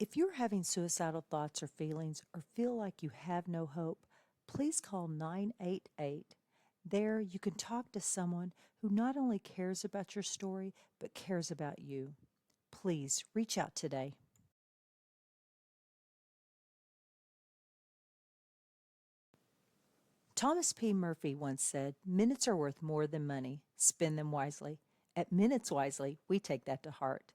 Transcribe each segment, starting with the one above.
If you're having suicidal thoughts or feelings or feel like you have no hope, please call 988. There, you can talk to someone who not only cares about your story, but cares about you. Please reach out today. Thomas P. Murphy once said, "Minutes are worth more than money. Spend them wisely." At Minutes Wisely, we take that to heart.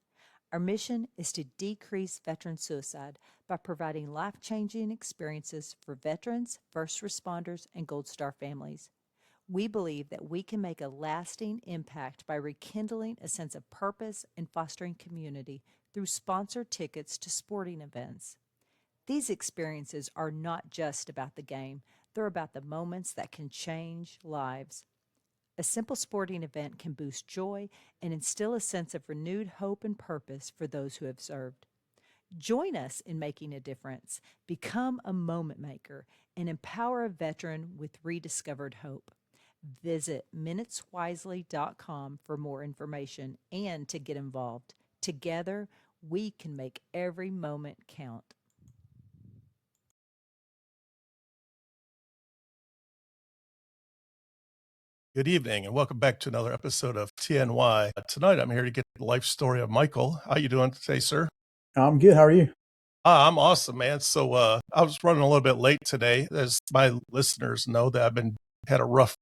Our mission is to decrease veteran suicide by providing life-changing experiences for veterans, first responders, and Gold Star families. We believe that we can make a lasting impact by rekindling a sense of purpose and fostering community through sponsored tickets to sporting events. These experiences are not just about the game, they're about the moments that can change lives. A simple sporting event can boost joy and instill a sense of renewed hope and purpose for those who have served. Join us in making a difference, become a moment maker, and empower a veteran with rediscovered hope. Visit minuteswisely.com for more information and to get involved. Together, we can make every moment count. Good evening, and welcome back to another episode of TNY. Tonight, I'm here to get the life story of Michael. How you doing today, sir? I'm good. How are you? I'm awesome, man. So I was running a little bit late today. As my listeners know, that had a rough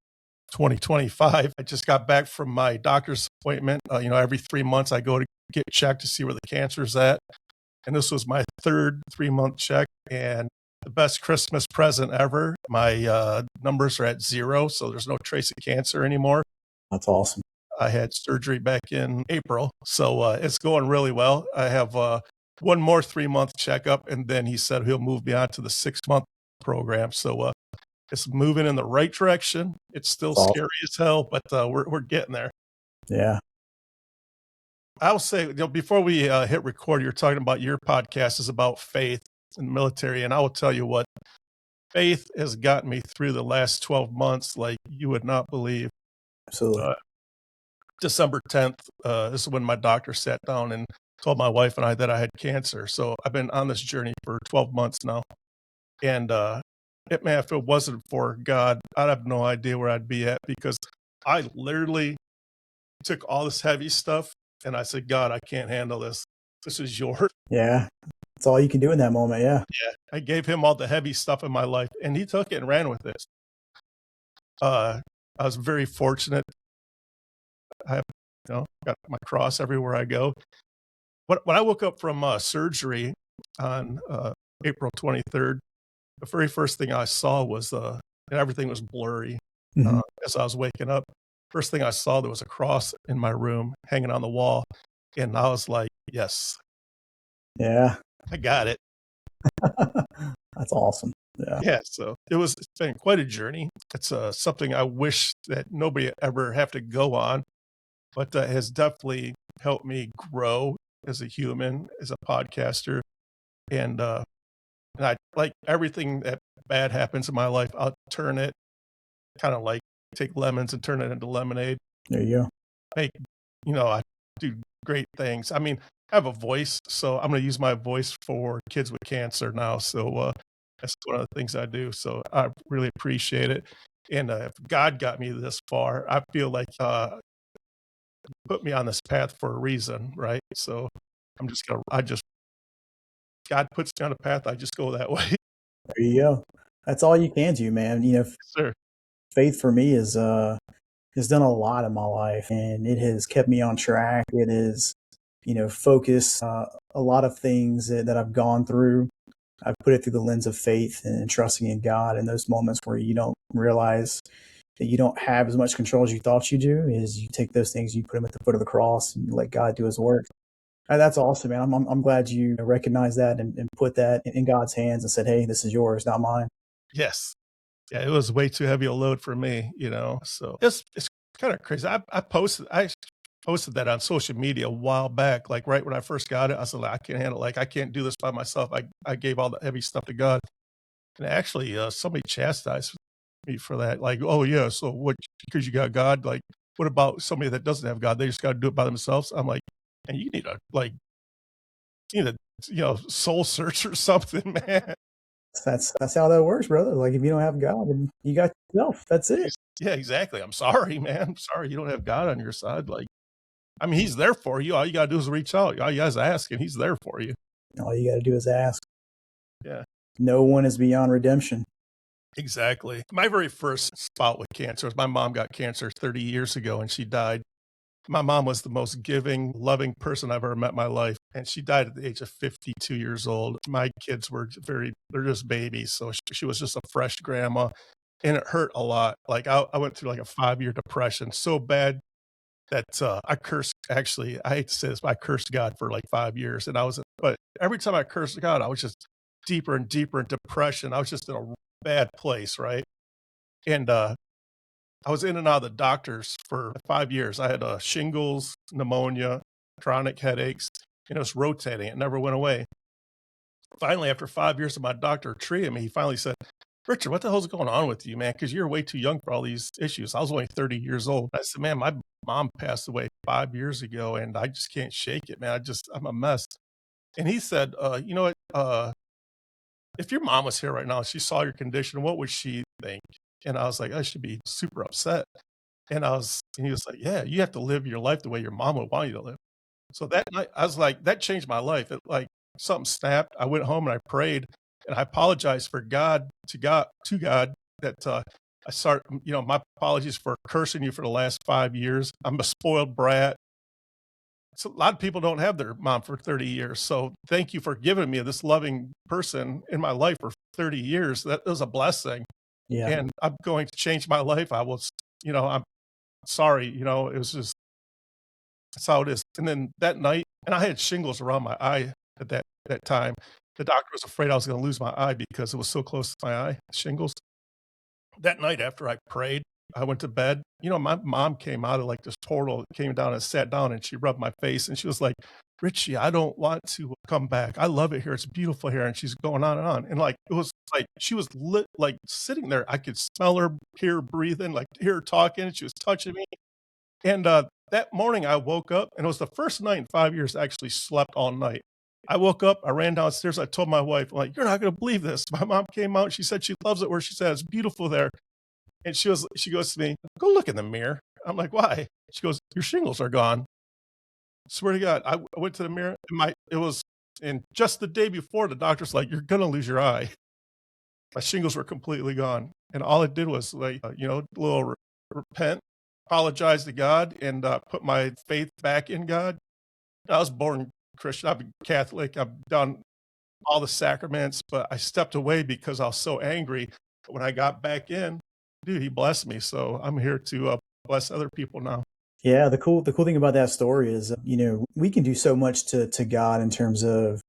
2025. I just got back from my doctor's appointment. Every 3 months I go to get checked to see where the cancer's at. And this was my third 3-month check, and the best Christmas present ever. My numbers are at 0, so there's no trace of cancer anymore. That's awesome. I had surgery back in April, so it's going really well. I have one more 3-month checkup, and then he said he'll move me on to the 6-month program. So it's moving in the right direction. It's still That's awesome. scary as hell, but we're getting there. Yeah. I'll say, before we hit record, you're talking about your podcast is about faith in the military, and I will tell you what, faith has gotten me through the last 12 months like you would not believe. Absolutely. December 10th, this is when my doctor sat down and told my wife and I that I had cancer. So I've been on this journey for 12 months now. And if it wasn't for God, I'd have no idea where I'd be at, because I literally took all this heavy stuff and I said, God, I can't handle this. This is yours. Yeah. That's all you can do in that moment. Yeah. Yeah. I gave him all the heavy stuff in my life, and he took it and ran with it. I was very fortunate. I have, got my cross everywhere I go. When I woke up from surgery on April 23rd, the very first thing I saw was, and everything was blurry as I was waking up. First thing I saw, there was a cross in my room hanging on the wall. And I was like, yes. Yeah. I got it. That's awesome. Yeah. Yeah. So it's been quite a journey. It's something I wish that nobody ever have to go on, but has definitely helped me grow as a human, as a podcaster. And I like everything that bad happens in my life, I'll turn it kind of like take lemons and turn it into lemonade. There you go. I do great things. I mean, I have a voice, so I'm going to use my voice for kids with cancer now. So that's one of the things I do. So I really appreciate it. And if God got me this far, I feel like put me on this path for a reason, right? So God puts me on a path, I just go that way. There you go. That's all you can do, man. Sure. Faith for me has done a lot in my life, and it has kept me on track. It is, focused a lot of things that I've gone through. I've put it through the lens of faith and trusting in God in those moments where you don't realize that you don't have as much control as you thought you do. Is you take those things, you put them at the foot of the cross, and you let God do His work. That's awesome, man. I'm glad you recognize that and put that in God's hands and said, "Hey, this is yours, not mine." Yes. Yeah, it was way too heavy a load for me, So it's kind of crazy. I posted that on social media a while back, like right when I first got it. I said, like, I can't handle it. Like, I can't do this by myself. I gave all the heavy stuff to God. And actually, somebody chastised me for that. Like, oh yeah, so what, because you got God, like, what about somebody that doesn't have God? They just got to do it by themselves. I'm like, and you need to like you know, soul search or something, man. That's how that works, brother. Like if you don't have God, then you got yourself. That's it. Yeah, exactly. I'm sorry, man. I'm sorry you don't have God on your side. Like, I mean, he's there for you. All you gotta do is reach out. All you guys ask, and he's there for you. All you got to do is ask. Yeah, No one is beyond redemption. exactly. My very first bout with cancer was my mom got cancer 30 years ago, and she died. My mom was the most giving, loving person I've ever met in my life, and she died at the age of 52 years old. My kids were they're just babies, so she was just a fresh grandma, and it hurt a lot. Like, I went through like a 5-year depression so bad that I cursed. Actually, I hate to say this, but I cursed God for like 5 years, and but every time I cursed God, I was just deeper and deeper in depression. I was just in a bad place, right? And I was in and out of the doctors for 5 years. I had shingles, pneumonia, chronic headaches, and it was rotating. It never went away. Finally, after 5 years of my doctor treating me, he finally said, "Richard, what the hell's going on with you, man? Because you're way too young for all these issues." I was only 30 years old. I said, "Man, my mom passed away 5 years ago, and I just can't shake it, man. I'm a mess." And he said, "You know what? If your mom was here right now, and she saw your condition, what would she think?" And I was like, "I should be super upset." And he was like, "Yeah, you have to live your life the way your mom would want you to live." So that night, I was like, that changed my life. It like something snapped. I went home and I prayed and I apologized for God that my apologies for cursing you for the last 5 years. I'm a spoiled brat. So a lot of people don't have their mom for 30 years. So thank you for giving me this loving person in my life for 30 years. That was a blessing. Yeah. And I'm going to change my life. I'm sorry, it was just that's how it is. And then that night, and I had shingles around my eye at that time. The doctor was afraid I was gonna lose my eye because it was so close to my eye, shingles. That night after I prayed, I went to bed. My mom came out of like this portal, came down and sat down and she rubbed my face and she was like, "Richie, I don't want to come back. I love it here. It's beautiful here." And she's going on and on. And like it was like she was lit like sitting there. I could smell her, hear her breathing, like hear her talking. She was touching me. And that morning I woke up and it was the first night in 5 years I actually slept all night. I woke up, I ran downstairs, I told my wife, like, "You're not gonna believe this." My mom came out, she said she loves it where she said it's beautiful there. And she goes to me, "Go look in the mirror." I'm like, "Why?" She goes, "Your shingles are gone." Swear to God, I went to the mirror and and just the day before the doctor's like, "You're gonna lose your eye." My shingles were completely gone. And all it did was like, a little repent, apologize to God, and put my faith back in God. I was born Christian. I'm Catholic. I've done all the sacraments, but I stepped away because I was so angry. But when I got back in, dude, he blessed me. So I'm here to bless other people now. Yeah, the cool thing about that story is, we can do so much to God in terms of,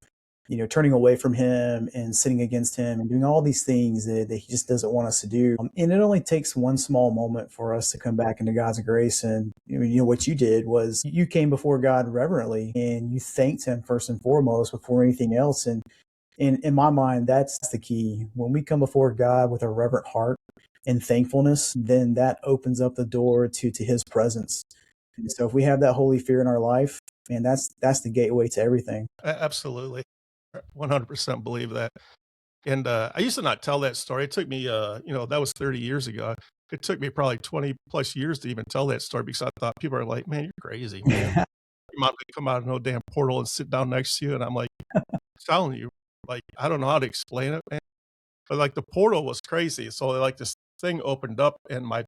turning away from him and sinning against him and doing all these things that he just doesn't want us to do. And it only takes one small moment for us to come back into God's grace. And what you did was you came before God reverently and you thanked him first and foremost before anything else. And in my mind, that's the key. When we come before God with a reverent heart and thankfulness, then that opens up the door to his presence. And so if we have that holy fear in our life, man, that's the gateway to everything. Absolutely. 100% believe that. And I used to not tell that story. It took me, that was 30 years ago. It took me probably 20 plus years to even tell that story because I thought people are like, "Man, you're crazy, man. Your mom could come out of no damn portal and sit down next to you." And I'm like, "I'm telling you, like, I don't know how to explain it, man." But like the portal was crazy. So like this thing opened up and my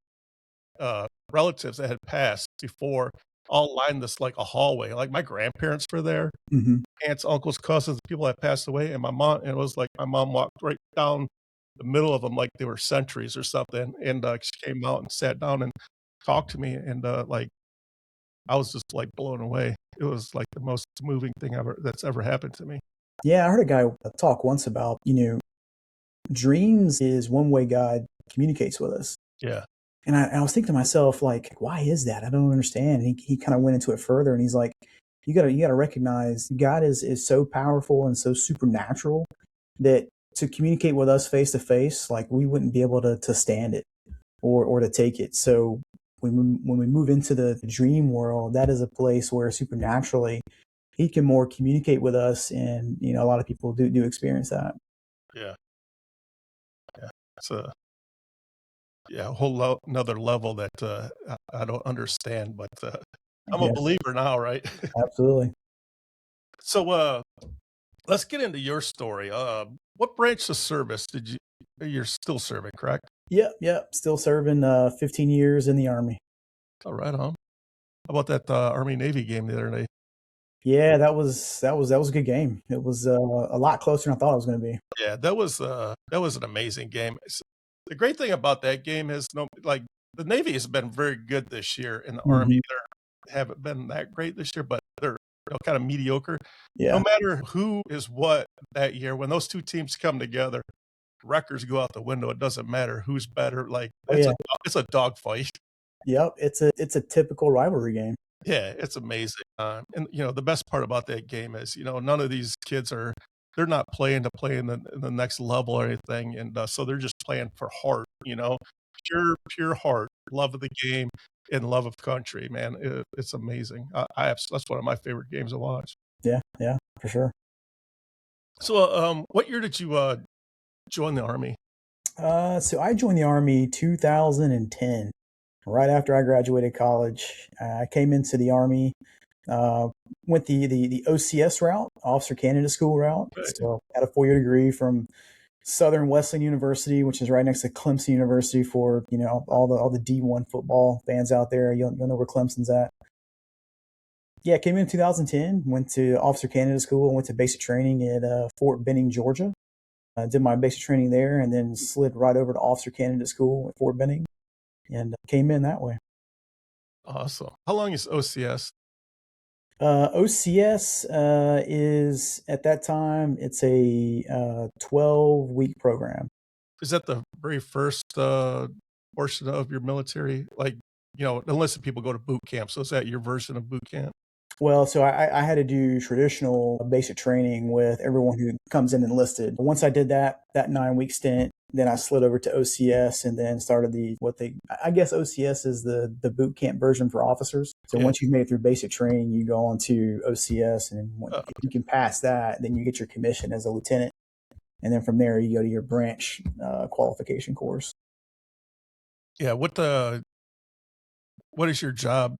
relatives that had passed before all lined this like a hallway. Like my grandparents were there, Hmm. aunts, uncles, cousins, people that passed away, and my mom. And it was like my mom walked right down the middle of them like they were sentries or something. And she came out and sat down and talked to me, and like I was just like blown away. It was like the most moving thing that's ever happened to me. Yeah, I heard a guy talk once about, dreams is one way God communicates with us. Yeah, And I was thinking to myself, like, why is that? I don't understand. And he kind of went into it further and he's like, you gotta recognize God is so powerful and so supernatural that to communicate with us face to face, like we wouldn't be able to stand it or to take it. So when we move into the dream world, that is a place where supernaturally he can more communicate with us, and a lot of people do experience that. Yeah. Yeah. It's a whole another level that I don't understand, but I'm a Yeah, believer now, right? absolutely. So let's get into your story. What branch of service you're still serving, correct? Yep. Still serving 15 years in the Army. All right, on. How about that Army Navy game the other day? Yeah, that was a good game. It was a lot closer than I thought it was going to be. Yeah, that was an amazing game. The great thing about that game is no like the Navy has been very good this year, and the Army Hmm. they haven't been that great this year, but they're kind of mediocre. No Yeah. matter who is what that year, when those two teams come together, records go out the window. It doesn't matter who's better. Like Oh yeah. it's a dogfight. Yep. It's a typical rivalry game. Yeah, it's amazing. And the best part about that game is, none of these kids they're not playing to play in the next level or anything, and so they're just playing for heart, pure heart, love of the game, and love of country. Man, it's amazing. That's one of my favorite games to watch. Yeah, for sure. So, what year did you join the army? So I joined the Army 2010, right after I graduated college. I came into the Army, uh, went the OCS route, Officer Candidate School route. Okay. So had a 4-year degree from Southern Wesleyan University, which is right next to Clemson University. For all the D1 football fans out there, you'll know where Clemson's at. Yeah, came in 2010, went to Officer Candidate School, went to basic training at Fort Benning, Georgia. Did my basic training there, and then slid right over to Officer Candidate School at Fort Benning, and came in that way. Awesome. How long is OCS? OCS is at that time it's a 12-week program. Is that the very first portion of your military? Like, unless people go to boot camp. So is that your version of boot camp? Well, so I had to do traditional basic training with everyone who comes in enlisted. Once I did that 9-week stint, then I slid over to OCS and then started I guess OCS is the boot camp version for officers. So Yeah. once you've made it through basic training, you go on to OCS, and Uh, if you can pass that, then you get your commission as a lieutenant. And then from there, you go to your branch qualification course. yeah. What is your job?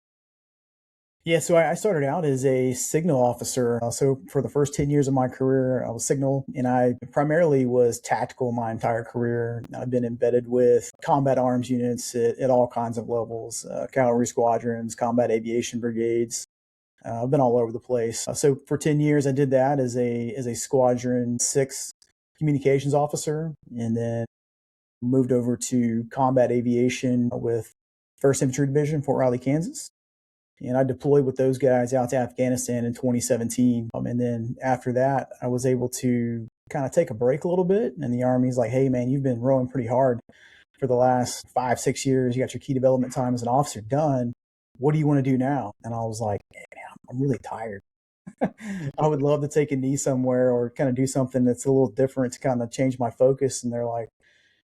Yeah, so I started out as a signal officer. So for the first 10 years of my career, I was signal, and I primarily was tactical my entire career. I've been embedded with combat arms units at all kinds of levels, cavalry squadrons, combat aviation brigades. I've been all over the place. So for 10 years, I did that as a Squadron 6 communications officer, and then moved over to combat aviation with 1st Infantry Division, Fort Riley, Kansas. And I deployed with those guys out to Afghanistan in 2017. And then after that, I was able to kind of take a break a little bit. And the Army's like, hey, man, you've been rowing pretty hard for the last 5, 6 years. You got your key development time as an officer done. What do you want to do now? And I was like, man, I'm really tired. I would love to take a knee somewhere or kind of do something that's a little different to kind of change my focus. And they're like,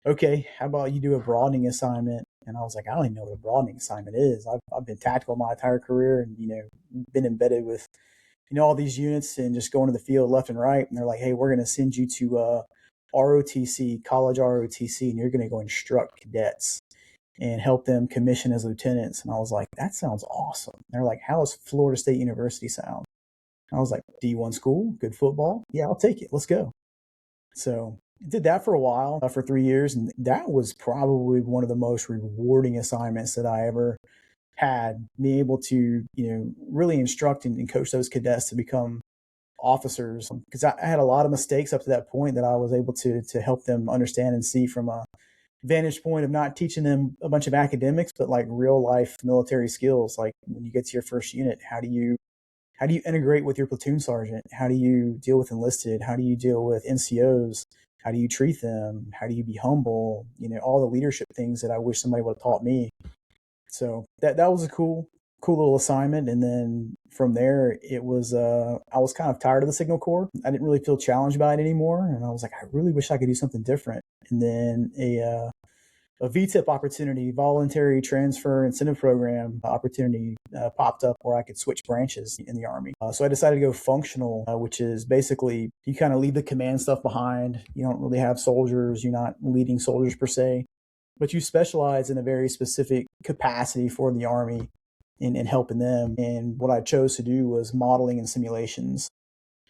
okay, how about you do a broadening assignment? And I was like, I don't even know what a broadening assignment is. I've been tactical my entire career, and been embedded with all these units and just going to the field left and right. And they're like, hey, we're going to send you to ROTC, college ROTC, and you're going to go instruct cadets and help them commission as lieutenants. And I was like, that sounds awesome. And they're like, how does Florida State University sound? And I was like, D1 school, good football. Yeah, I'll take it. Let's go. So I did that for a while, for 3 years, and that was probably one of the most rewarding assignments that I ever had. Being able to, really instruct and coach those cadets to become officers, because I had a lot of mistakes up to that point that I was able to help them understand and see from a vantage point of not teaching them a bunch of academics, but like real life military skills. Like when you get to your first unit, how do you integrate with your platoon sergeant? How do you deal with enlisted? How do you deal with NCOs? How do you treat them? How do you be humble? All the leadership things that I wish somebody would have taught me. So that was a cool little assignment. And then from there, it was I was kind of tired of the Signal Corps. I didn't really feel challenged by it anymore, and I was like, I really wish I could do something different. And then a VTIP opportunity, voluntary transfer incentive program opportunity popped up where I could switch branches in the Army. So I decided to go functional, which is basically you kind of leave the command stuff behind. You don't really have soldiers. You're not leading soldiers per se, but you specialize in a very specific capacity for the Army in helping them. And what I chose to do was modeling and simulations.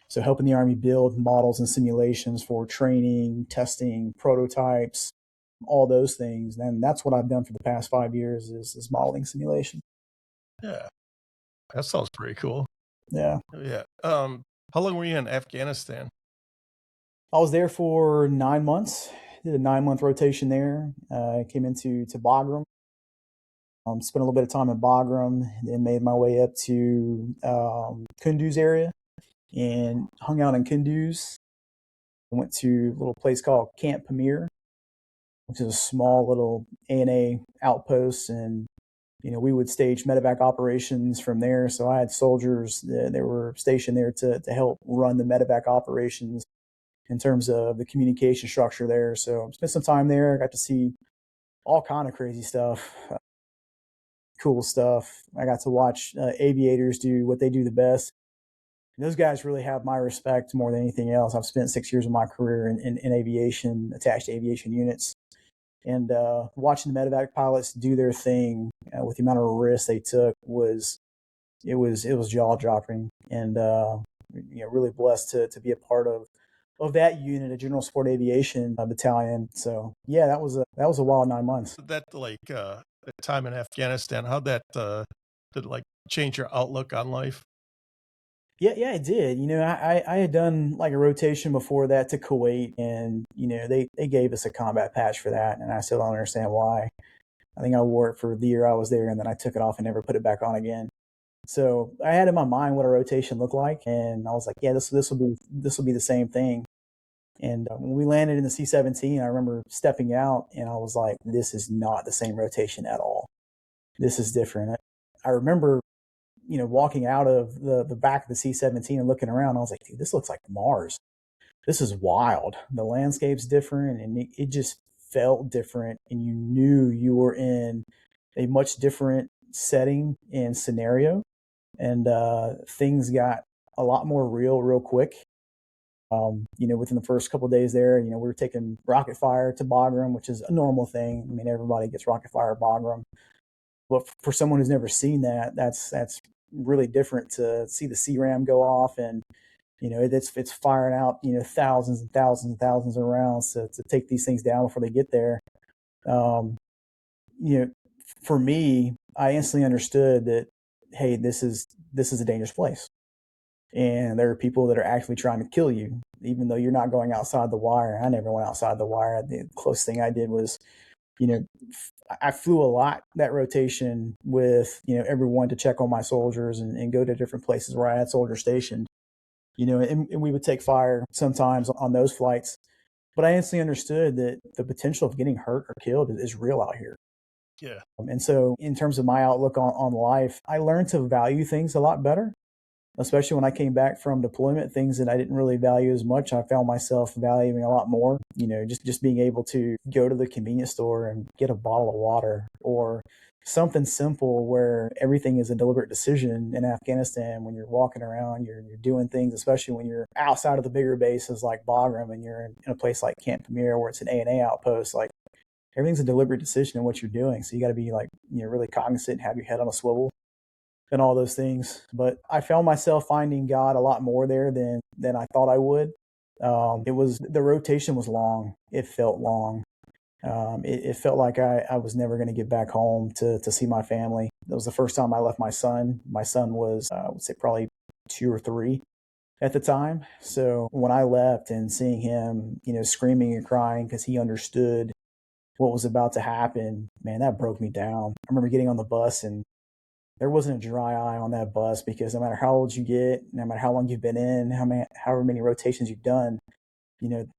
So helping the Army build models and simulations for training, testing, prototypes, all those things. And that's what I've done for the past 5 years is modeling simulation. Yeah, that sounds pretty cool. Yeah. Yeah. How long were you in Afghanistan? I was there for 9 months, did a 9 month rotation there. Came into Bagram, spent a little bit of time in Bagram, then made my way up to Kunduz area and hung out in Kunduz. Went to a little place called Camp Pamir, which is a small little ANA outpost, and we would stage medevac operations from there. So I had soldiers that were stationed there to help run the medevac operations in terms of the communication structure there. So spent some time there. I got to see all kind of crazy stuff, cool stuff. I got to watch aviators do what they do the best. And those guys really have my respect more than anything else. I've spent 6 years of my career in aviation, attached to aviation units. And watching the medevac pilots do their thing with the amount of risk they took was jaw dropping, and really blessed to be a part of that unit, a General Support Aviation battalion. So yeah, that was a wild 9 months. That that time in Afghanistan, how'd that did like change your outlook on life? Yeah, it did. I had done like a rotation before that to Kuwait, and they gave us a combat patch for that, and I still don't understand why. I think I wore it for the year I was there, and then I took it off and never put it back on again. So I had in my mind what a rotation looked like, and I was like, yeah, this will be the same thing. And when we landed in the C-17, I remember stepping out, and I was like, this is not the same rotation at all. This is different. I remember walking out of the back of the C-17 and looking around, I was like, dude, this looks like Mars. This is wild. The landscape's different, and it just felt different, and you knew you were in a much different setting and scenario, and things got a lot more real quick. Within the first couple of days there, we were taking rocket fire to Bagram, which is a normal thing. I mean, everybody gets rocket fire at Bagram. But for someone who's never seen that, that's really different to see the CRAM go off, and it's firing out thousands and thousands and thousands of rounds to take these things down before they get there. Um, for me, I instantly understood that, hey, this is a dangerous place, and there are people that are actually trying to kill you, even though you're not going outside the wire. I never went outside the wire. The closest thing I did was, I flew a lot that rotation with, everyone to check on my soldiers and go to different places where I had soldiers stationed, and we would take fire sometimes on those flights. But I instantly understood that the potential of getting hurt or killed is real out here. Yeah. And so in terms of my outlook on life, I learned to value things a lot better, especially when I came back from deployment. Things that I didn't really value as much, I found myself valuing a lot more. Just being able to go to the convenience store and get a bottle of water, or something simple where everything is a deliberate decision in Afghanistan. When you're walking around, you're doing things, especially when you're outside of the bigger bases like Bagram and you're in a place like Camp Pamir where it's an ANA outpost. Like, everything's a deliberate decision in what you're doing. So you got to be like, really cognizant and have your head on a swivel and all those things. But I found myself finding God a lot more there than I thought I would. The rotation was long. It felt long. It felt like I was never going to get back home to see my family. That was the first time I left my son. My son was, I would say, probably 2 or 3 at the time. So when I left and seeing him, screaming and crying because he understood what was about to happen, man, that broke me down. I remember getting on the bus, and there wasn't a dry eye on that bus, because no matter how old you get, no matter how long you've been in, however many rotations you've done,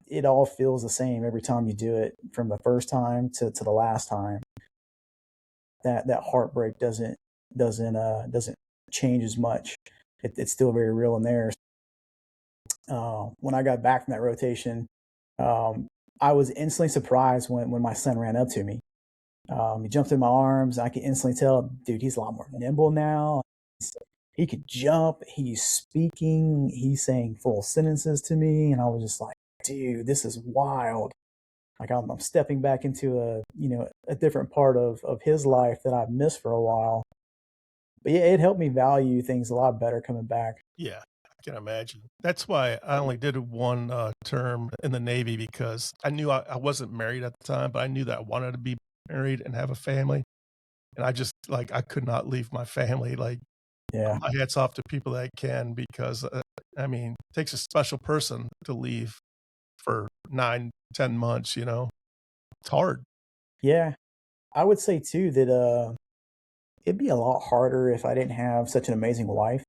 it all feels the same every time you do it, from the first time to the last time. That heartbreak doesn't change as much. It's still very real in there. When I got back from that rotation, I was instantly surprised when my son ran up to me. He jumped in my arms. I could instantly tell, dude, he's a lot more nimble now. He could jump. He's speaking. He's saying full sentences to me, and I was just like, dude, this is wild. Like I'm stepping back into a different part of his life that I've missed for a while. But yeah, it helped me value things a lot better coming back. Yeah, I can imagine. That's why I only did one term in the Navy because I knew I wasn't married at the time, but I knew that I wanted to be married and have a family. And I just like I could not leave my family. Like Yeah, my hats off to people that can because I mean, it takes a special person to leave for 9, 10 months. It's hard. yeah. I would say too that it'd be a lot harder if I didn't have such an amazing wife.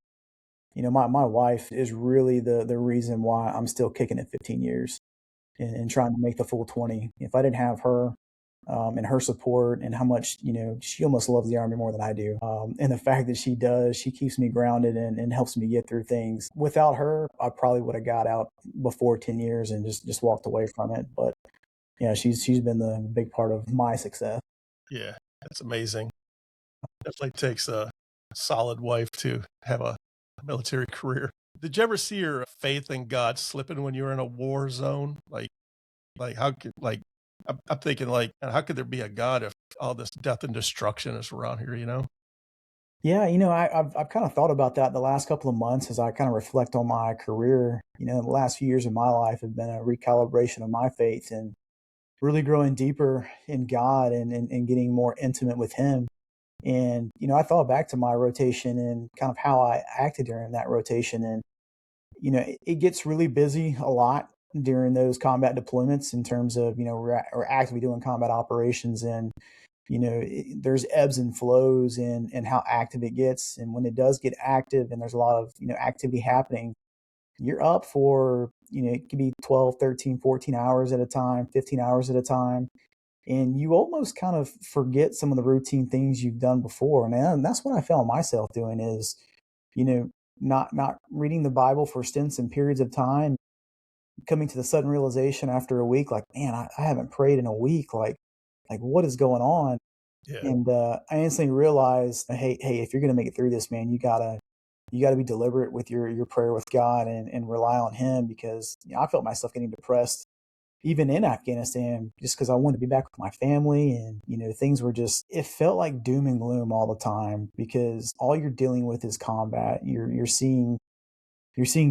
My wife is really the reason why I'm still kicking it 15 years and trying to make the full 20. If I didn't have her and her support and how much, she almost loves the Army more than I do. And the fact that she keeps me grounded and helps me get through things. Without her, I probably would have got out before 10 years and just walked away from it. But yeah, she's been the big part of my success. Yeah, that's amazing. Definitely takes a solid wife to have a military career. Did you ever see your faith in God slipping when you were in a war zone? Like how could like I'm thinking like how could there be a God if all this death and destruction is around here? Yeah, I've kind of thought about that the last couple of months as I kind of reflect on my career. The last few years of my life have been a recalibration of my faith and really growing deeper in God and getting more intimate with Him. And, I thought back to my rotation and kind of how I acted during that rotation. And, it gets really busy a lot during those combat deployments in terms of, we're actively doing combat operations and, there's ebbs and flows in how active it gets. And when it does get active and there's a lot of, activity happening, you're up for, it could be 12, 13, 14 hours at a time, 15 hours at a time. And you almost kind of forget some of the routine things you've done before. And that's what I found myself doing is, you know, not reading the Bible for stints and periods of time, coming to the sudden realization after a week, like, man, I haven't prayed in a week. Like what is going on? Yeah, And I instantly realized, hey, if you're gonna make it through this, man, you gotta be deliberate with your prayer with God and rely on Him because I felt myself getting depressed even in Afghanistan just because I wanted to be back with my family and things were just it felt like doom and gloom all the time because all you're dealing with is combat. You're seeing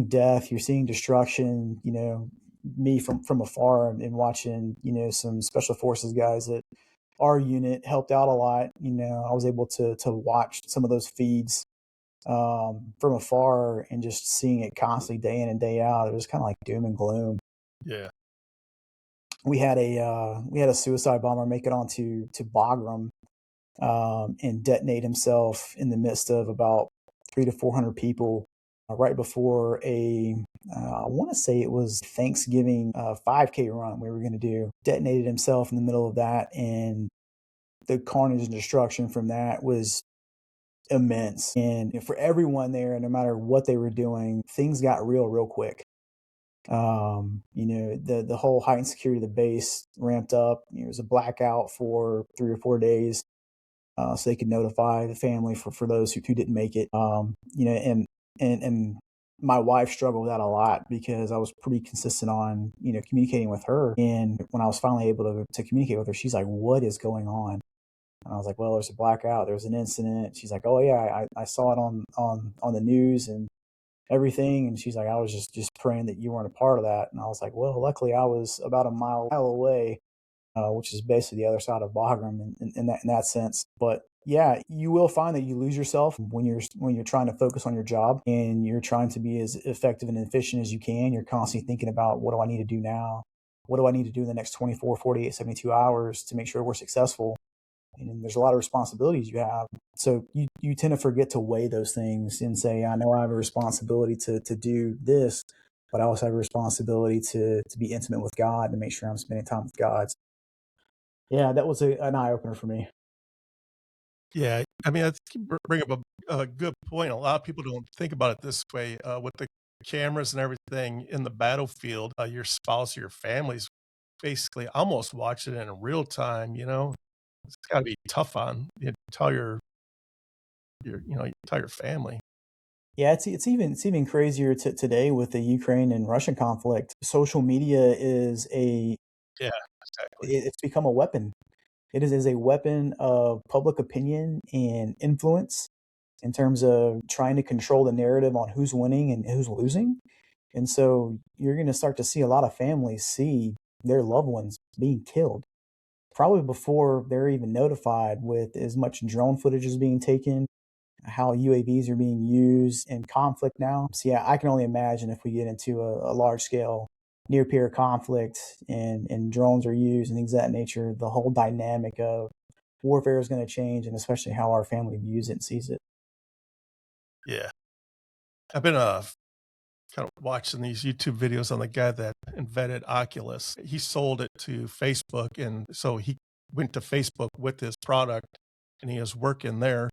death, you're seeing destruction. Me from afar and watching some special forces guys that our unit helped out a lot. I was able to watch some of those feeds from afar and just seeing it constantly day in and day out. It was kind of like doom and gloom. yeah, We had a suicide bomber make it onto to Bagram and detonate himself in the midst of about 300 to 400 people right before I want to say it was Thanksgiving 5K run we were going to do. Detonated himself in the middle of that, and the carnage and destruction from that was immense. And for everyone there, no matter what they were doing, things got real quick. The whole heightened security of the base ramped up. It was a blackout for 3 or 4 days, so they could notify the family for those who didn't make it. And my wife struggled with that a lot because I was pretty consistent on communicating with her. And when I was finally able to communicate with her, she's like, "What is going on?" And I was like, "Well, there's a blackout. There's an incident." She's like, "Oh yeah, I saw it on the news and everything." And she's like, "I was just praying that you weren't a part of that." And I was like, "Well, luckily I was about a mile away, which is basically the other side of Bagram in that sense." But yeah, you will find that you lose yourself when you're trying to focus on your job and you're trying to be as effective and efficient as you can. You're constantly thinking about, what do I need to do now? What do I need to do in the next 24, 48, 72 hours to make sure we're successful? And there's a lot of responsibilities you have. So you tend to forget to weigh those things and say, I know I have a responsibility to do this, but I also have a responsibility to be intimate with God and make sure I'm spending time with God. Yeah, that was an eye opener for me. yeah. I mean, I think you bring up a good point. A lot of people don't think about it this way. With the cameras and everything in the battlefield, your spouse or your family's basically almost watching it in real time. It's got to be tough on the entire family. Yeah, it's even crazier today with the Ukraine and Russian conflict. Social media is Yeah, exactly. it's become a weapon. It is a weapon of public opinion and influence in terms of trying to control the narrative on who's winning and who's losing. And so you're going to start to see a lot of families see their loved ones being killed probably before they're even notified, with as much drone footage as being taken, how UAVs are being used in conflict now. So yeah, I can only imagine if we get into a large scale near peer conflict and drones are used and things of that nature, the whole dynamic of warfare is going to change, and especially how our family views it and sees it. Yeah. I've been kind of watching these YouTube videos on the guy that invented Oculus. He sold it to Facebook, and so he went to Facebook with his product, and he was working there.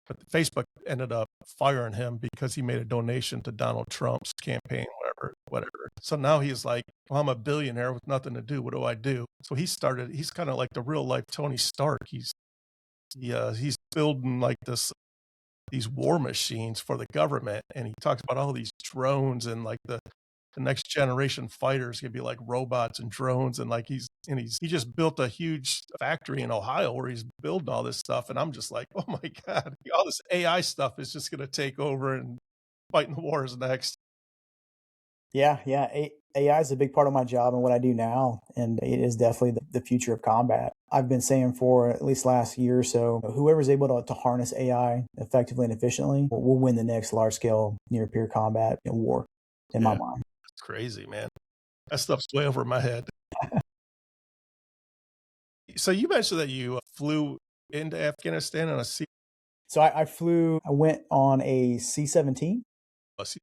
But Facebook ended up firing him because he made a donation to Donald Trump's campaign, whatever. So now he's like, well, I'm a billionaire with nothing to do. What do I do? So he's kind of like the real life Tony Stark. He's building like these war machines for the government, and he talks about all these drones and like the next generation fighters gonna be like robots and drones, and like he just built a huge factory in Ohio where he's building all this stuff, and I'm just like, oh my god, all this AI stuff is just gonna take over and fighting the wars next. Yeah, yeah. AI is a big part of my job and what I do now, and it is definitely the future of combat. I've been saying for at least last year or so, whoever's able to harness AI effectively and efficiently will win the next large scale near peer combat and war, in my Yeah, mind. it's crazy, man. That stuff's way over my head. So you mentioned that you flew into Afghanistan on a So I went on a C-17. C.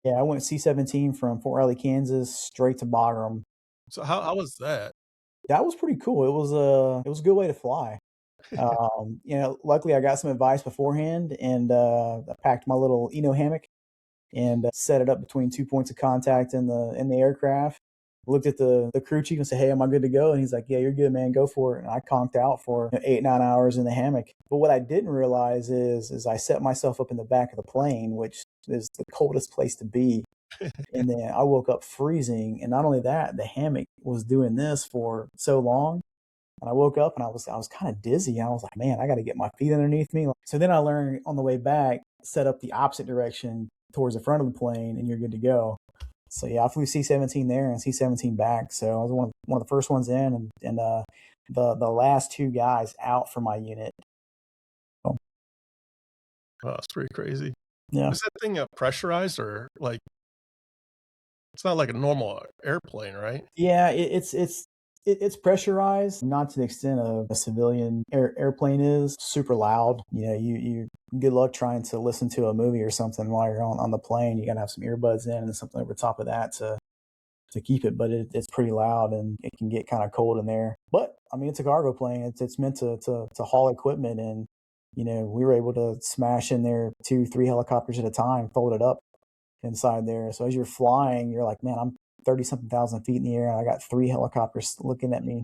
Yeah, I went C-17 from Fort Riley, Kansas, straight to Bagram. So how was that? That was pretty cool. It was a good way to fly. Luckily I got some advice beforehand, and I packed my little hammock and set it up between 2 points of contact in the aircraft. Looked at the crew chief and said, "Hey, am I good to go?" And he's like, "Yeah, you're good, man. Go for it." And I conked out for 8 9 hours in the hammock. But what I didn't realize is I set myself up in the back of the plane, which is the coldest place to be. And then I woke up freezing. And not only that, the hammock was doing this for so long. And I woke up and I was kind of dizzy. I was like, man, I got to get my feet underneath me. So then I learned on the way back, set up the opposite direction towards the front of the plane, and you're good to go. So yeah, I flew C-17 there and C-17 back. So I was one of the first ones in, and the last two guys out for my unit. So, Oh, it's pretty crazy. yeah. Is that thing pressurized, or like it's not like a normal airplane, right? Yeah, it's pressurized, not to the extent of a civilian airplane is. Super loud. You good luck trying to listen to a movie or something while you're on the plane. You gotta have some earbuds in and something over top of that to keep it. But it's pretty loud and it can get kind of cold in there. But I mean, it's a cargo plane. It's meant to haul equipment, and we were able to smash in there 2 3 helicopters at a time, fold it up inside there. So as you're flying, you're like, man, I'm 30 something thousand feet in the air, and I got three helicopters looking at me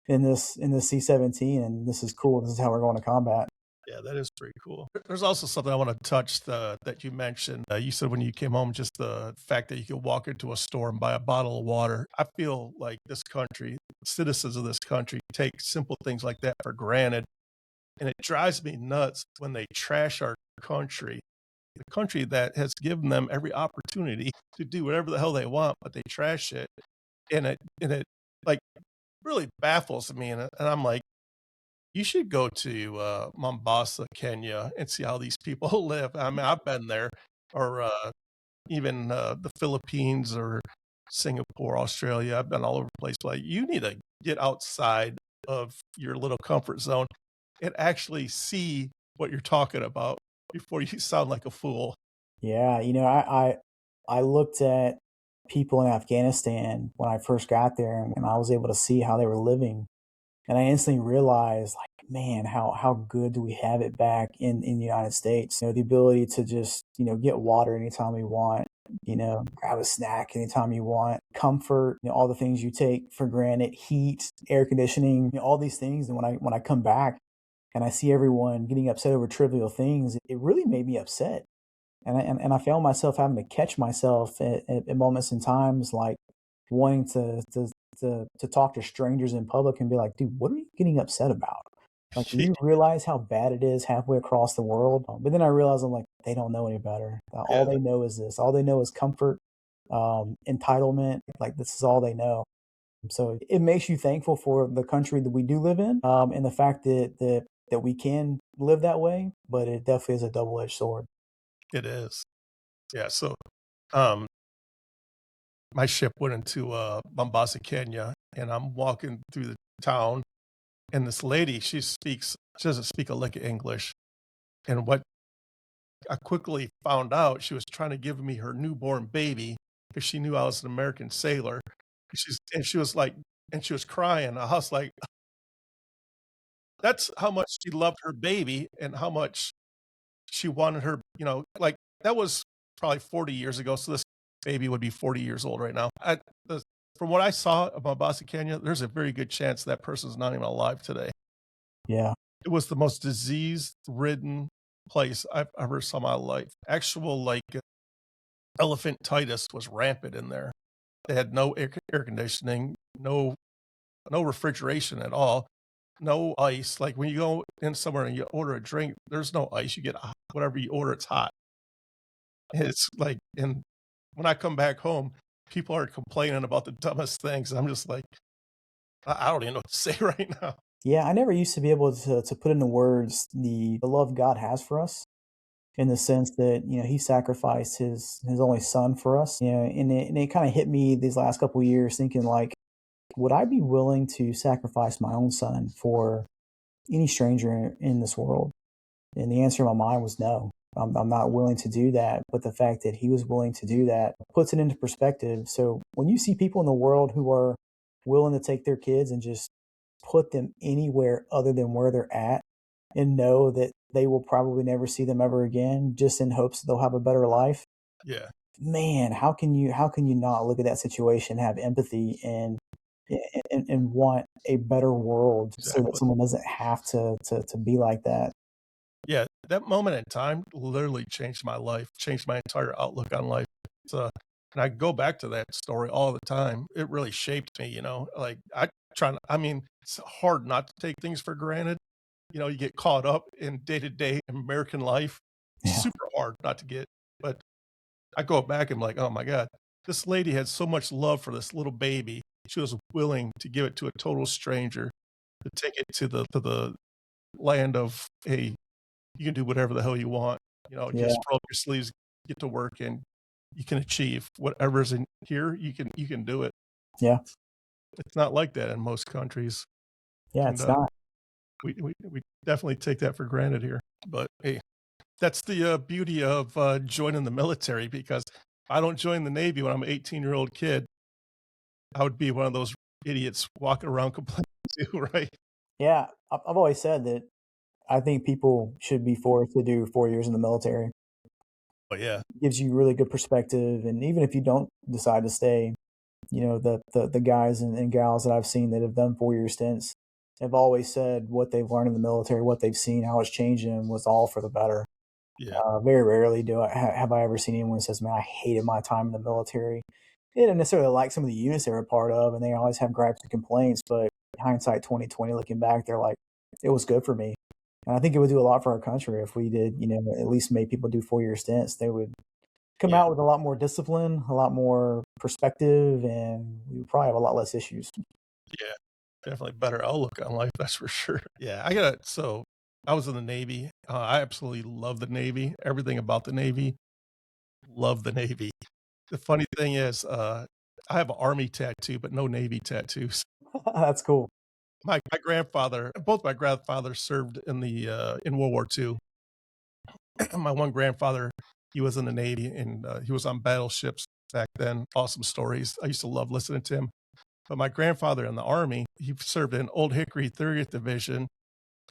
in this C-17, and this is cool. This is how we're going to combat. Yeah, that is pretty cool. There's also something I want to touch that you mentioned. You said when you came home, just the fact that you could walk into a store and buy a bottle of water. I feel like this country, citizens of this country, take simple things like that for granted. And it drives me nuts when they trash our country, the country that has given them every opportunity to do whatever the hell they want, but they trash it. And it like really baffles me. And I'm like, you should go to Mombasa, Kenya, and see how these people live. I mean, I've been there, or even the Philippines or Singapore, Australia. I've been all over the place. But you need to get outside of your little comfort zone and actually see what you're talking about before you sound like a fool. Yeah, I looked at people in Afghanistan when I first got there, and I was able to see how they were living, and I instantly realized, like, man, how good do we have it back in the United States? The ability to just, get water anytime we want, grab a snack anytime you want, comfort, all the things you take for granted, heat, air conditioning, all these things. And when I come back and I see everyone getting upset over trivial things, it really made me upset. And I found myself having to catch myself at moments and times, like wanting to talk to strangers in public and be like, dude, what are you getting upset about? Like, do you realize how bad it is halfway across the world? But then I realized, I'm like, they don't know any better. All Yeah, they know is this. All they know is comfort, entitlement. Like, this is all they know. So it makes you thankful for the country that we do live in, and the fact that we can live that way. But it definitely is a double edged sword. it is. Yeah. So, um, my ship went into Mombasa, Kenya, and I'm walking through the town, and this lady, she doesn't speak a lick of English. And what I quickly found out, she was trying to give me her newborn baby because she knew I was an American sailor. And she was like, and she was crying. I was like, that's how much she loved her baby and how much she wanted her, like that was probably 40 years ago. So this baby would be 40 years old right now. From what I saw of Mombasa, Kenya, there's a very good chance that person's not even alive today. Yeah, It was the most disease-ridden place I've ever saw in my life. Actual, like, elephantitis was rampant in there. They had no air conditioning, no refrigeration at all, no ice. Like, when you go in somewhere and you order a drink, there's no ice. You get whatever you order, it's hot. It's like and when I come back home, people are complaining about the dumbest things. I'm just like, I don't even know what to say right now. yeah. I never used to be able to put into words the love God has for us, in the sense that He sacrificed His only Son for us. And it kind of hit me these last couple of years, thinking like, would I be willing to sacrifice my own son for any stranger in this world? And the answer in my mind was no. I'm not willing to do that. But the fact that He was willing to do that puts it into perspective. So when you see people in the world who are willing to take their kids and just put them anywhere other than where they're at, and know that they will probably never see them ever again, just in hopes that they'll have a better life, Yeah, man, how can you not look at that situation, have empathy, and want a better world so that exactly. someone doesn't have to be like that. Yeah, that moment in time literally changed my life, changed my entire outlook on life. So, and I go back to that story all the time. It really shaped me, like I mean, it's hard not to take things for granted. You get caught up in day to day American life. Yeah, Super hard not to get, but I go back and I'm like, oh my God, this lady had so much love for this little baby. She was willing to give it to a total stranger to take it to the land of, hey, you can do whatever the hell you want. yeah, Just roll up your sleeves, get to work, and you can achieve whatever's in here. You can do it. yeah, It's not like that in most countries, yeah. and It's not. we definitely take that for granted here. But hey, that's the beauty of joining the military. Because if I don't join the Navy when I'm an 18-year-old kid, I would be one of those idiots walking around complaining too, right? Yeah, I've always said that I think people should be forced to do 4 years in the military. But yeah, It gives you really good perspective, and even if you don't decide to stay, the guys and gals that I've seen that have done 4 year stints have always said what they've learned in the military, what they've seen, how it's changed them was all for the better. yeah, Very rarely have I ever seen anyone who says, "Man, I hated my time in the military." They didn't necessarily like some of the units they were a part of, and they always have gripes and complaints. But hindsight 2020, looking back, they're like, "It was good for me." And I think it would do a lot for our country if we did, at least make people do 4 year stints. They would come yeah, out with a lot more discipline, a lot more perspective, and we would probably have a lot less issues. yeah. Definitely better outlook on life, that's for sure. Yeah, so I was in the Navy. I absolutely love the Navy, everything about the Navy, love the Navy. The funny thing is, I have an Army tattoo, but no Navy tattoos. That's cool. My grandfather both my grandfathers served in World War II. My one grandfather, he was in the Navy, and, he was on battleships back then, awesome stories. I used to love listening to him. But my grandfather in the Army, he served in Old Hickory 30th Division,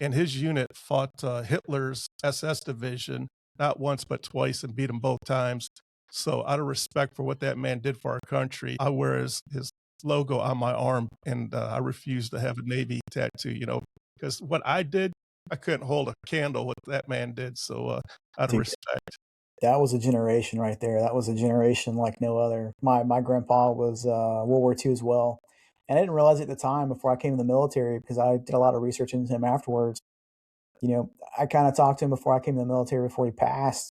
and his unit fought Hitler's SS division not once but twice and beat him both times. So, out of respect for what that man did for our country, I wear his logo on my arm, and I refuse to have a Navy tattoo. Because what I did, I couldn't hold a candle what that man did. So, out of Dude, respect. that was a generation right there. That was a generation like no other. My grandpa was World War II as well, and I didn't realize it at the time before I came in the military because I did a lot of research into him afterwards. I kind of talked to him before I came in the military before he passed,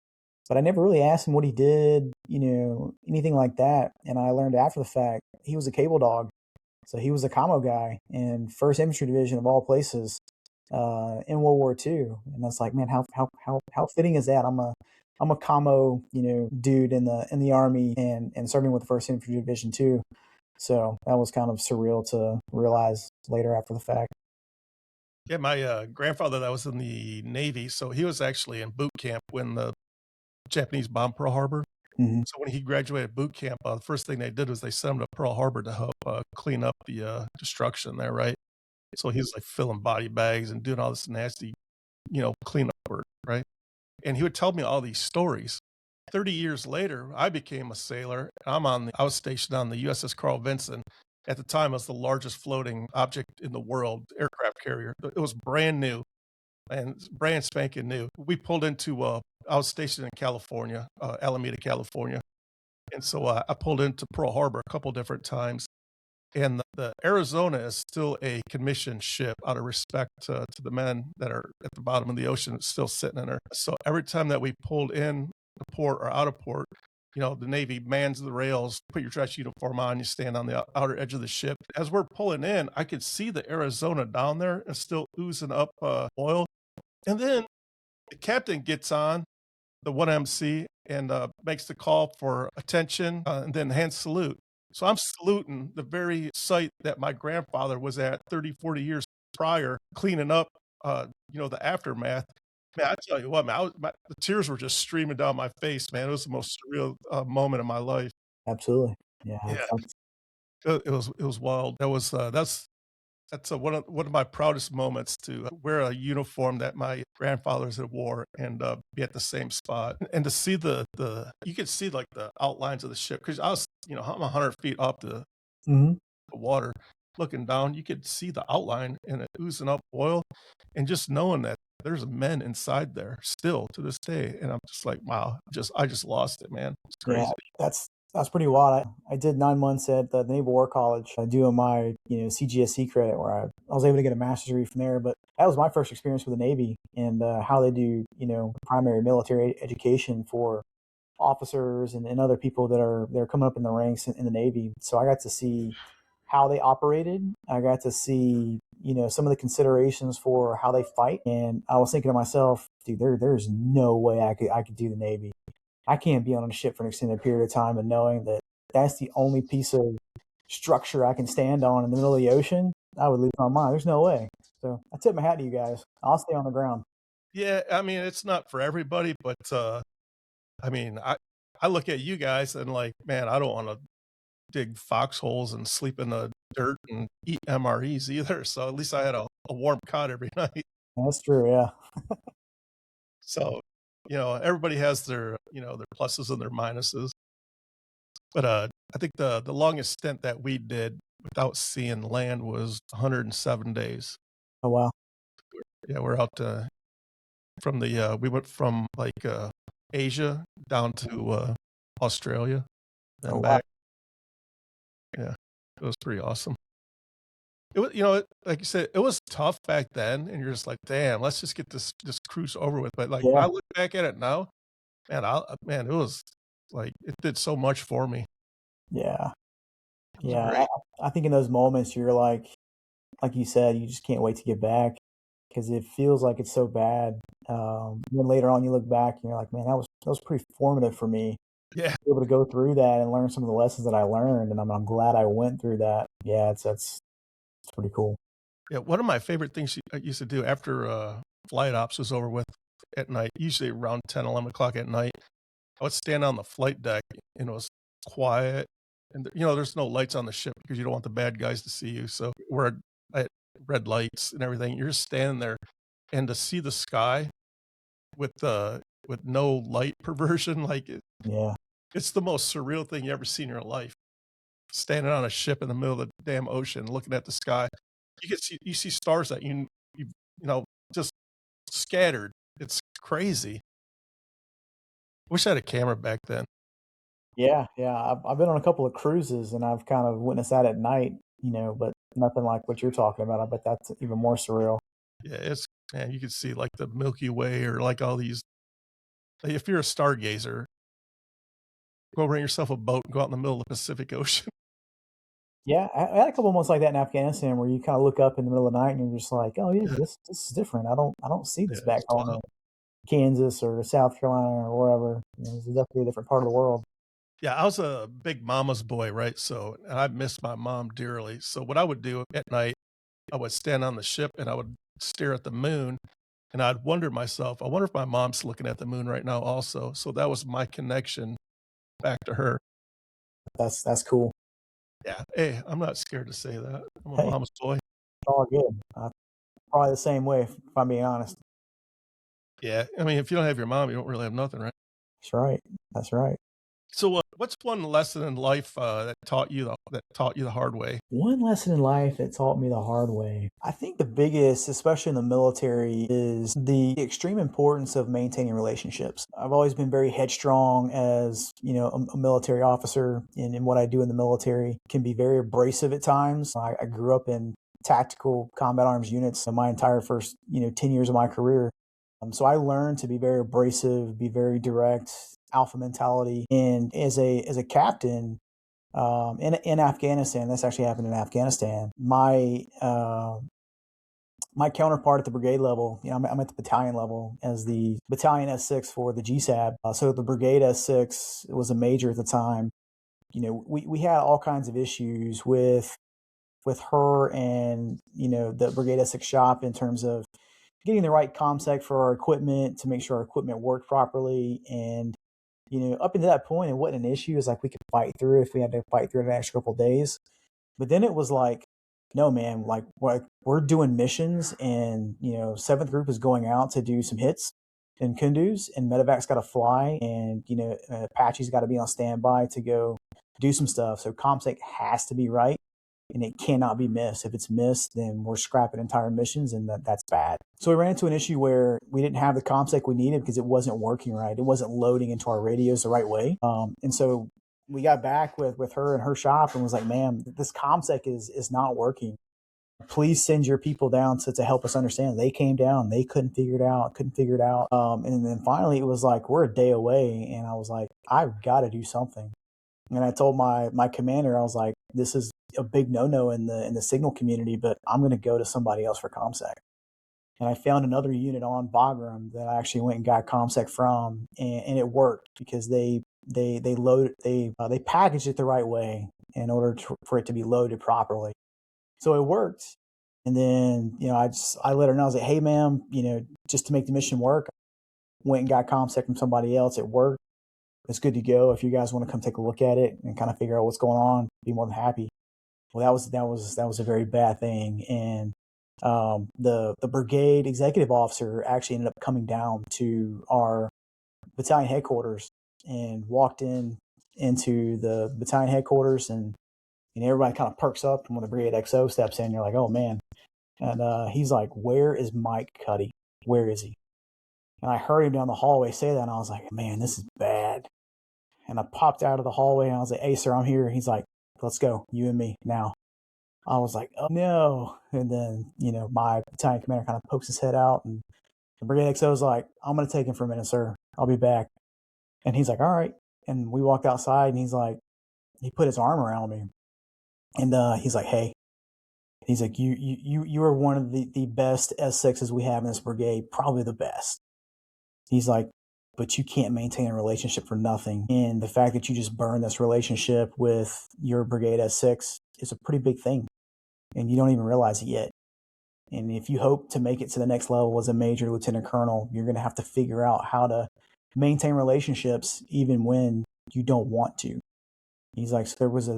but I never really asked him what he did, anything like that. And I learned after the fact he was a cable dog, so he was a commo guy in First Infantry Division of all places in World War II. And that's like, man, how fitting is that? I'm a commo, dude in the army and serving with the First Infantry Division too. So that was kind of surreal to realize later after the fact. Yeah, my grandfather that was in the Navy, so he was actually in boot camp when the Japanese bombed Pearl Harbor. Hmm. So when he graduated boot camp, the first thing they did was they sent him to Pearl Harbor to help clean up the destruction there, right? So he was like filling body bags and doing all this nasty, cleanup work, right? And he would tell me all these stories. 30 years later, I became a sailor. I was stationed on the USS Carl Vinson. At the time, it was the largest floating object in the world, aircraft carrier. It was brand new and brand spanking new. We pulled into, I was stationed in California, Alameda, California. And so I pulled into Pearl Harbor a couple different times. And the Arizona is still a commissioned ship out of respect to the men that are at the bottom of the ocean. It's still sitting in there. So every time that we pulled in the port or out of port, the Navy mans the rails, put your dress uniform on, you stand on the outer edge of the ship. As we're pulling in, I could see the Arizona down there and still oozing up oil. And then the captain gets on the 1MC and makes the call for attention and then hand salute. So I'm saluting the very site that my grandfather was at 30, 40 years prior, cleaning up, the aftermath. Man, I tell you what, man, the tears were just streaming down my face, man. It was the most surreal moment of my life. Absolutely. Yeah. Yeah, it was wild. That's one of my proudest moments to wear a uniform that my grandfathers had wore and be at the same spot and to see the you could see like the outlines of the ship because I was I'm 100 feet off Mhm. the water looking down. You could see the outline and it oozing up oil, and just knowing that there's men inside there still to this day, and I'm just like, wow, I just lost it, man. It's Yeah, crazy. that's pretty wild. I did 9 months at the Naval War College, doing my CGSC credit, where I was able to get a master's degree from there. But that was my first experience with the Navy and how they do primary military education for officers and other people that are coming up in the ranks in the Navy. So I got to see how they operated. I got to see some of the considerations for how they fight, and I was thinking to myself, dude, there's no way I could do the Navy. I can't be on a ship for an extended period of time and knowing that that's the only piece of structure I can stand on in the middle of the ocean. I would lose my mind. There's no way. So I tip my hat to you guys. I'll stay on the ground. Yeah, I mean it's not for everybody, but I mean I look at you guys and like, man, I don't want to dig foxholes and sleep in the dirt and eat MREs either. So at least I had a warm cot every night. That's true. Yeah. So, everybody has their pluses and their minuses. But I think the longest stint that we did without seeing land was 107 days. Oh wow. Yeah, we're out we went from like Asia down to Australia, Oh then wow. back. Yeah, it was pretty awesome. It was, like you said, it was tough back then, and you're just like, "Damn, let's just get this cruise over with." But like when Yeah. I look back at it now, man, it was like it did so much for me. Yeah. It was Yeah. great. I think in those moments you're like you said, you just can't wait to get back because it feels like it's so bad. Then later on, you look back and you're like, man, that was pretty formative for me. Yeah, Able to go through that and learn some of the lessons that I learned, and I'm glad I went through that. Yeah, it's pretty cool. yeah. One of my favorite things I used to do after flight ops was over with at night, usually around 10, 11 o'clock at night. I would stand on the flight deck, and it was quiet, and there's no lights on the ship because you don't want the bad guys to see you. So we're at red lights and everything. You're just standing there and to see the sky with no light perversion, like Yeah. it's the most surreal thing you ever seen in your life. Standing on a ship in the middle of the damn ocean, looking at the sky, you see stars that you know just scattered. It's crazy. Wish I had a camera back then. Yeah, yeah. I've been on a couple of cruises and I've kind of witnessed that at night, but nothing like what you're talking about. I bet that's even more surreal. Yeah, it's man, you could see like the Milky Way or like all these. Like, if you're a stargazer, go rent yourself a boat and go out in the middle of the Pacific Ocean. Yeah, I had a couple of months like that in Afghanistan where you kind of look up in the middle of the night and you're just like, oh yeah, Yeah, this is different. I don't see yeah, this back it's home wild. in Kansas or South Carolina or wherever. It's definitely a different part of the world. Yeah, I was a big mama's boy, right? So, and I missed my mom dearly. So, what I would do at night, I would stand on the ship and I would stare at the moon, and I'd wonder myself, I wonder if my mom's looking at the moon right now, also. So that was my connection back to her. That's cool. Yeah. Hey, I'm not scared to say that. I'm a Hey, mama's boy. it's all good. Probably the same way, if I'm being honest. Yeah. I mean, if you don't have your mom, you don't really have nothing, right? That's right. That's right. So, what's one lesson in life that taught you the hard way? One lesson in life that taught me the hard way. I think the biggest, especially in the military, is the extreme importance of maintaining relationships. I've always been very headstrong as, a military officer, and in what I do in the military can be very abrasive at times. I grew up in tactical combat arms units my entire first, 10 years of my career. So I learned to be very abrasive, be very direct, alpha mentality. And as a captain, in Afghanistan, this actually happened in Afghanistan. My counterpart at the brigade level, I'm at the battalion level as the battalion S6 for the GSAB. So the brigade S6 was a major at the time. We had all kinds of issues with her and the brigade S6 shop in terms of getting the right ComSec for our equipment to make sure our equipment worked properly. And up until that point, it wasn't an issue. It's like we could fight through it if we had to fight through it an extra couple of days. But then it was like, no, man, like we're doing missions, and seventh group is going out to do some hits in Kunduz, and Medevac's got to fly, and Apache's got to be on standby to go do some stuff. So ComSec has to be right, and it cannot be missed. If it's missed, then we're scrapping entire missions, and that's bad. So we ran into an issue where we didn't have the ComSec we needed because it wasn't working right. It wasn't loading into our radios the right way. And so we got back with her and her shop and was like, "Ma'am, this ComSec is not working. Please send your people down to help us understand." They came down, they couldn't figure it out. And then finally it was like, we're a day away, and I was like, I've got to do something. And I told my commander, I was like, this is a big no-no in the signal community, but I'm going to go to somebody else for ComSec. And I found another unit on Bagram that I actually went and got ComSec from, and it worked because they packaged it the right way in order for it to be loaded properly. So it worked. And then I let her know. I was like, hey ma'am, just to make the mission work, went and got ComSec from somebody else. It worked. It's good to go. If you guys want to come take a look at it and kind of figure out what's going on, be more than happy. Well, that was a very bad thing. And the brigade executive officer actually ended up coming down to our battalion headquarters and walked into the battalion headquarters, and everybody kind of perks up when the brigade XO steps in. You're like, oh man. And he's like, where is Mike Cuddy? Where is he? And I heard him down the hallway say that, and I was like, man, this is bad. And I popped out of the hallway and I was like, hey sir, I'm here. He's like, let's go, you and me now. I was like, oh no. And then, my battalion commander kind of pokes his head out, and the brigade XO was like, I'm going to take him for a minute, sir. I'll be back. And he's like, all right. And we walked outside, and he's like, he put his arm around me, and he's like, hey, he's like, you are one of the best S6s we have in this brigade, probably the best. He's like, but you can't maintain a relationship for nothing. And the fact that you just burned this relationship with your brigade S6 is a pretty big thing, and you don't even realize it yet. And if you hope to make it to the next level as a major lieutenant colonel, you're going to have to figure out how to maintain relationships even when you don't want to. He's like, so there was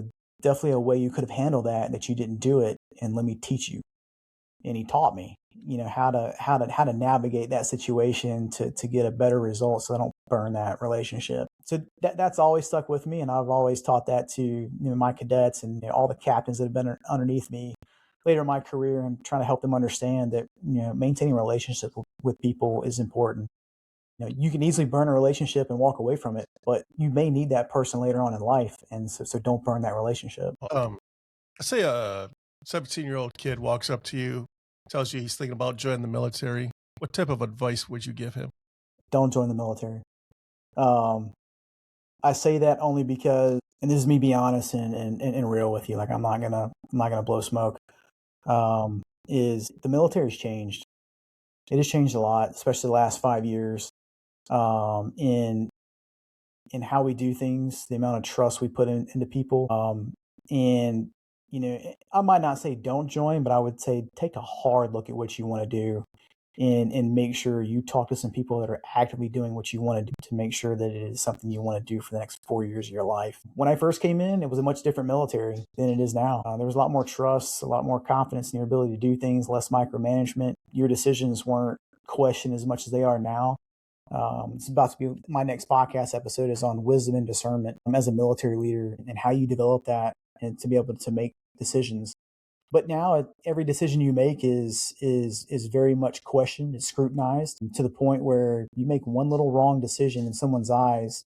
definitely a way you could have handled that you didn't do it, and let me teach you. and he taught me, how to navigate that situation to get a better result, so I don't burn that relationship. So that's always stuck with me, and I've always taught that to my cadets and all the captains that have been underneath me later in my career, and trying to help them understand that maintaining relationships with people is important. You can easily burn a relationship and walk away from it, but you may need that person later on in life, and so don't burn that relationship. Say a 17-year-old kid walks up to you, tells you he's thinking about joining the military. What type of advice would you give him? Don't join the military. I say that only because, and this is me being honest and real with you. Like, I'm not gonna blow smoke. Is the military's changed? It has changed a lot, especially the last 5 years. In how we do things, the amount of trust we put into people. And I might not say don't join, but I would say take a hard look at what you want to do, and make sure you talk to some people that are actively doing what you want to do, to make sure that it is something you want to do for the next 4 years of your life. When I first came in, it was a much different military than it is now. There was a lot more trust, a lot more confidence in your ability to do things, less micromanagement. Your decisions weren't questioned as much as they are now. It's about to be my next podcast episode is on wisdom and discernment as a military leader, and how you develop that and to be able to make decisions. But now every decision you make is very much questioned, it's scrutinized to the point where you make one little wrong decision in someone's eyes,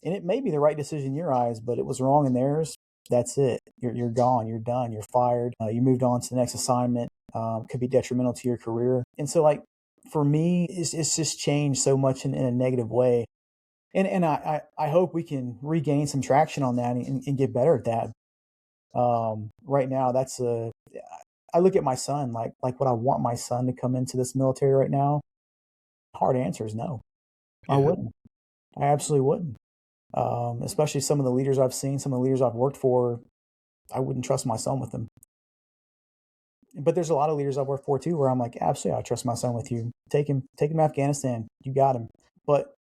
and it may be the right decision in your eyes, but it was wrong in theirs. That's it. You're gone. You're done. You're fired. You moved on to the next assignment. Could be detrimental to your career. And so, like, for me, it's just changed so much in a negative way. And I hope we can regain some traction on that, and get better at that. Right now, I look at my son, like would I want my son to come into this military right now? Hard answer is no. I Yeah. wouldn't. I absolutely wouldn't. Especially some of the leaders I've seen, some of the leaders I've worked for, I wouldn't trust my son with them. But there's a lot of leaders I've worked for too, where I'm like, absolutely, I trust my son with you. Take him to Afghanistan. You got him. But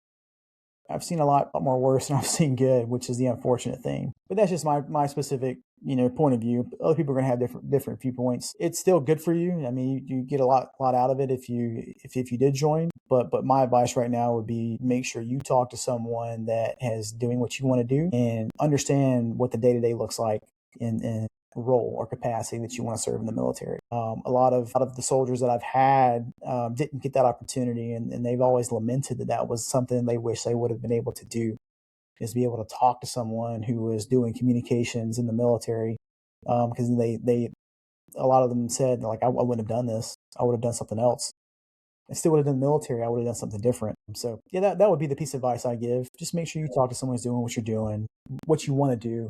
I've seen a lot more worse than I've seen good, which is the unfortunate thing. But that's just my specific point of view. Other people are going to have different viewpoints. It's still good for you. I mean, you get a lot out of it if you did join. But my advice right now would be make sure you talk to someone that is doing what you want to do, and understand what the day to day looks like in role or capacity that you want to serve in the military. A lot of the soldiers that I've had didn't get that opportunity, and they've always lamented that was something they wish they would have been able to do, is be able to talk to someone who was doing communications in the military, because they a lot of them said, like, I wouldn't have done this. I would have done something else. I still would have done the military. I would have done something different. So yeah, that would be the piece of advice I give. Just make sure you talk to someone who's doing what you're doing, what you want to do,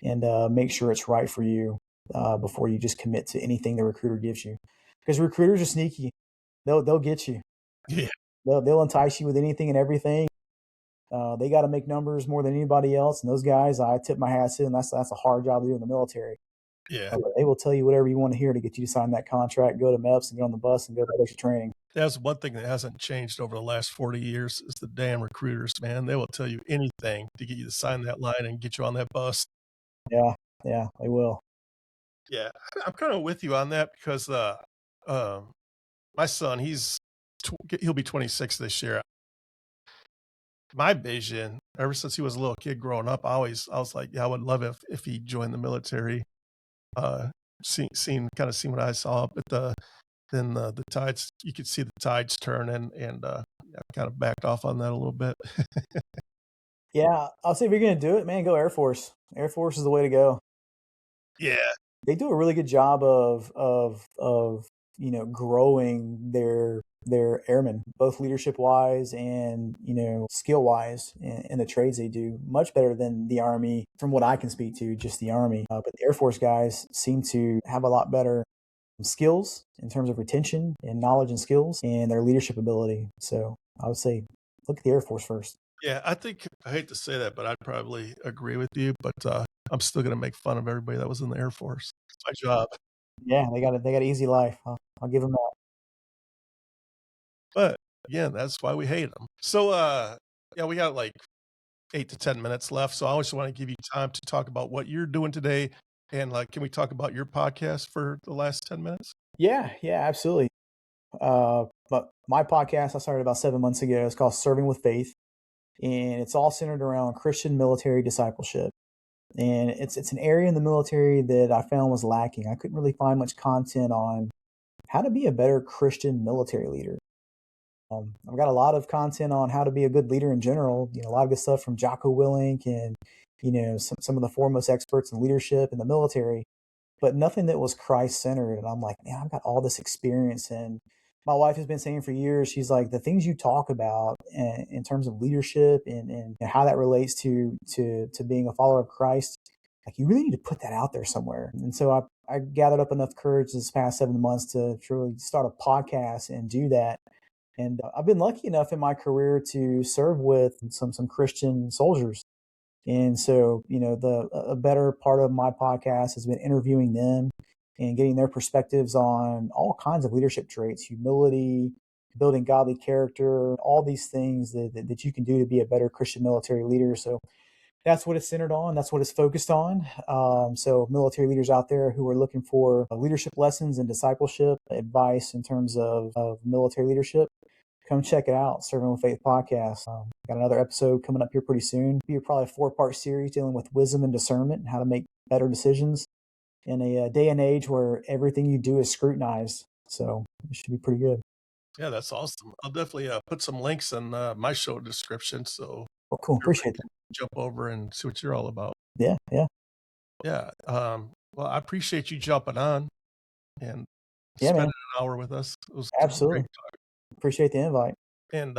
and make sure it's right for you before you just commit to anything the recruiter gives you. Because recruiters are sneaky; they'll get you. Yeah. They'll entice you with anything and everything. They got to make numbers more than anybody else, and those guys, I tip my hat to, and that's a hard job to do in the military. Yeah. They will tell you whatever you want to hear to get you to sign that contract, go to MEPS, and get on the bus and go to basic training. That's one thing that hasn't changed over the last 40 years is the damn recruiters, man. They will tell you anything to get you to sign that line and get you on that bus. Yeah, they will. Yeah, I'm kind of with you on that because my son, he'll be 26 this year. My vision, ever since he was a little kid growing up, I was like, yeah, I would love if he joined the military. Seeing what I saw, but then the tides, you could see the tides turn, and I kind of backed off on that a little bit. Yeah, I'll say if you're going to do it, man, go Air Force. Air Force is the way to go. Yeah, They do a really good job of growing their airmen, both leadership wise and skill wise, in the trades they do, much better than the Army, from what I can speak to, just the Army. But the Air Force guys seem to have a lot better skills in terms of retention and knowledge and skills, and their leadership ability. So I would say look at the Air Force first. yeah. I hate to say that, but I'd probably agree with you. But I'm still gonna make fun of everybody that was in the Air Force. It's my job. Yeah, they got an easy life. I'll give them that. But again, that's why we hate them. So, yeah, we got like 8 to 10 minutes left. So I just want to give you time to talk about what you're doing today. And like, can we talk about your podcast for the last 10 minutes? Yeah, yeah, absolutely. But my podcast I started about 7 months ago. It's called Serving with Faith, and it's all centered around Christian military discipleship. And it's an area in the military that I found was lacking. I couldn't really find much content on how to be a better Christian military leader. I've got a lot of content on how to be a good leader in general. A lot of good stuff from Jocko Willink and some of the foremost experts in leadership in the military, but nothing that was Christ centered. And I'm like, man, I've got all this experience. And my wife has been saying for years, she's like, the things you talk about in terms of leadership and how that relates to being a follower of Christ, like you really need to put that out there somewhere. And so I gathered up enough courage this past 7 months to really start a podcast and do that. And I've been lucky enough in my career to serve with some Christian soldiers. And so, the a better part of my podcast has been interviewing them and getting their perspectives on all kinds of leadership traits, humility, building godly character, all these things that you can do to be a better Christian military leader. So that's what it's centered on. That's what it's focused on. So military leaders out there who are looking for leadership lessons and discipleship advice in terms of military leadership, come check it out. Serving with Faith podcast. Got another episode coming up here pretty soon. Be probably a 4-part series dealing with wisdom and discernment and how to make better decisions in a day and age where everything you do is scrutinized. So it should be pretty good. Yeah, that's awesome. I'll definitely put some links in my show description so Well, cool. everybody Appreciate can that. jump over and see what you're all about. Yeah, yeah, Yeah. Well, I appreciate you jumping on and yeah, spending man. an hour with us. It was great. Absolutely. Appreciate the invite. And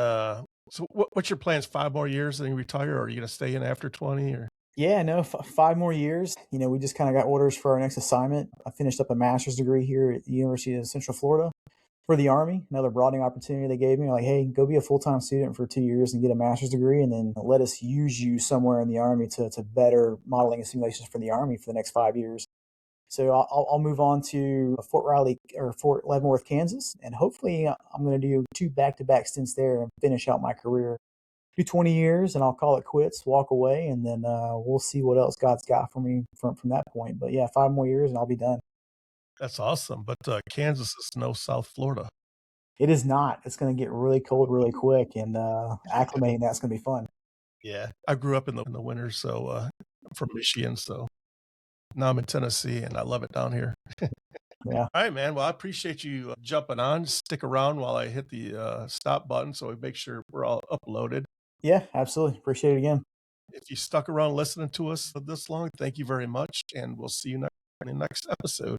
so, what's your plans? 5 more years, then you retire, or are you going to stay in after 20? Or Yeah, no, 5 more years. We just kind of got orders for our next assignment. I finished up a master's degree here at the University of Central Florida for the Army. Another broadening opportunity they gave me. Like, hey, go be a full-time student for 2 years and get a master's degree, and then let us use you somewhere in the Army to better modeling and simulations for the Army for the next 5 years. So I'll move on to Fort Riley or Fort Leavenworth, Kansas, and hopefully I'm going to do 2 back-to-back stints there and finish out my career. Do 20 years, and I'll call it quits, walk away, and then we'll see what else God's got for me from that point. But yeah, 5 more years, and I'll be done. that's awesome. But Kansas is no South Florida. It is not. It's going to get really cold really quick, and acclimating that's going to be fun. Yeah, I grew up in the winter, so I'm from Michigan, so now I'm in Tennessee, and I love it down here. Yeah. All right, man. Well, I appreciate you jumping on. Stick around while I hit the stop button so we make sure we're all uploaded. Yeah, absolutely. Appreciate it again. If you stuck around listening to us for this long, thank you very much, and we'll see you in the next episode.